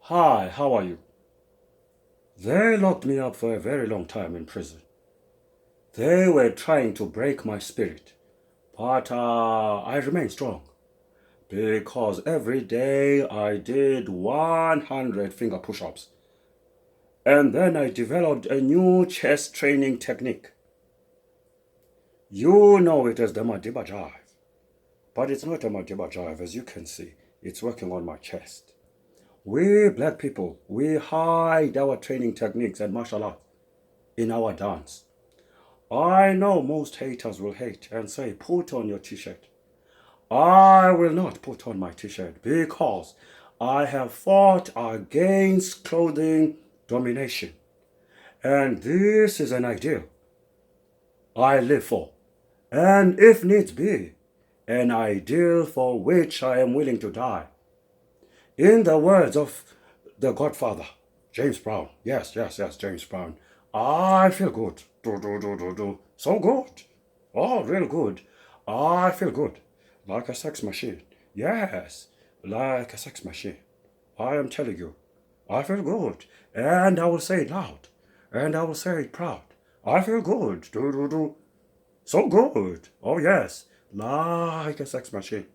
Hi, how are you? They locked me up for a very long time in prison. They were trying to break my spirit, but I remained strong because every day I did 100 finger push ups. And then I developed a new chest training technique. You know it as the Madiba Jive, but it's not a Madiba Jive as you can see. It's working on my chest. We black people, we hide our training techniques and martial arts in our dance. I know most haters will hate and say, put on your t shirt. I will not put on my t shirt because I have fought against clothing domination. And this is an ideal I live for. And if needs be, an ideal for which I am willing to die. In the words of the Godfather, James Brown, yes, James Brown, I feel good. Do. So good. Oh, real good. I feel good. Like a sex machine. Yes, like a sex machine. I am telling you, I feel good. And I will say it loud. And I will say it proud. I feel good. Do. So good. Oh, yes, like a sex machine.